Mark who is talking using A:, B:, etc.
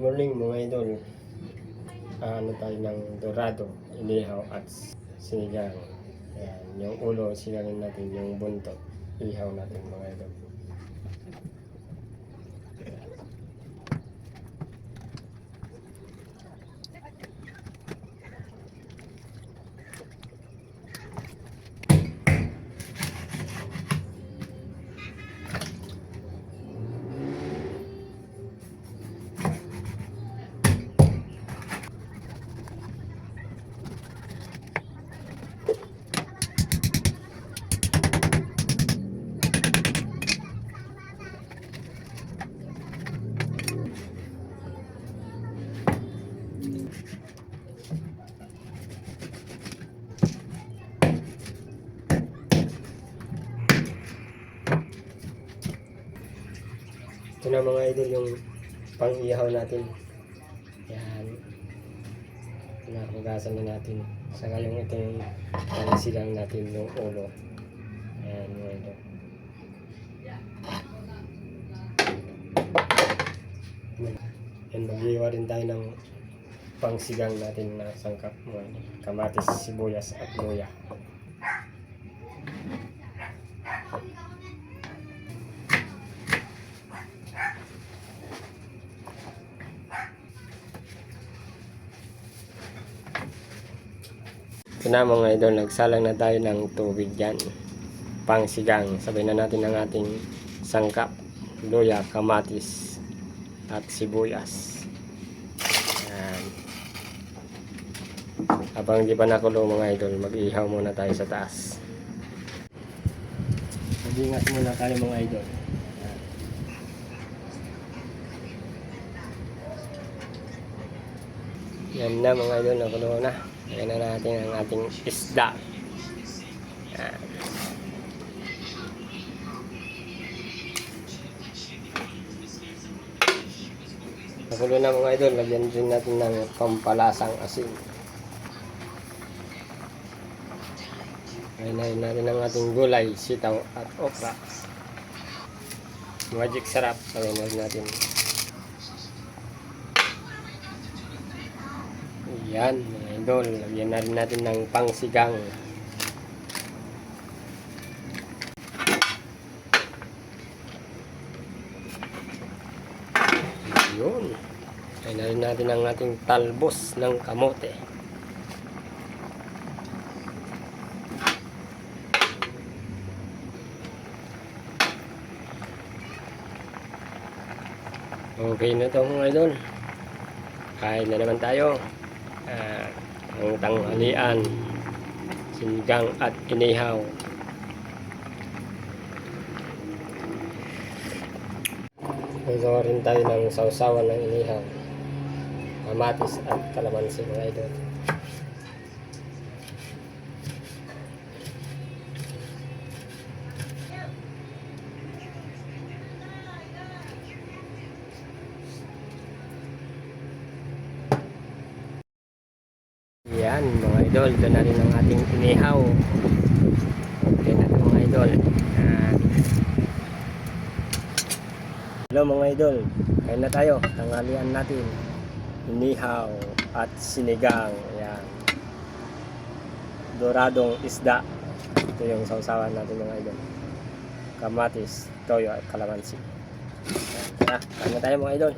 A: morning mga idol. Ano tayo ng dorado, inihaw at sinigang. Ayan, yung ulo sinalin natin, yung buntot ihaw natin mga idol. Ito na mga idol yung pang-ihaw natin. Yan. Nakugasan na natin. Saka yung ito yung pang-sigang natin yung ulo. Ayan mga idol. Yan, mag-ihaw rin tayo ng pang-sigang natin na sangkap mga idol. Kamatis, sibuyas at luya. Ito na mga idol, nagsalang na tayo ng tubig dyan. Pang sigang. Sabay na natin ang ating sangkap. Luya, kamatis, at sibuyas. Ayan. Habang di pa nakulo mga idol, mag-ihaw muna tayo sa taas. Mag-ingat muna tayo mga idol. Yan na mga idol, nakulo na. Ayan na natin ang ating isda. Ayan. Nakulo na mga idol, lagyan din natin ng pampalasang asin. Ayan natin ang ating gulay, sitaw at okra. Magic sarap. Ayan natin. Yan mga idol, lagyan na rin natin ng pangsigang. Yun. Lagyan na rin natin ang ating talbos ng kamote. Okay na ito mga idol. Kain na naman tayo. Ang tanghalian, sinigang at inihaw. Nagawa rin tayo ng sausawan ng inihaw, kamatis at kalamansi mga idol. Yan mga idol, ito na rin ang ating inihaw. Okay na ito mga idol. Hello mga idol, kain na tayo. Tanghalian natin, inihaw at sinigang. Yan, doradong isda. Ito yung sausawan natin mga idol, kamatis, toyo at kalamansi. Yan, kain na tayo mga idol.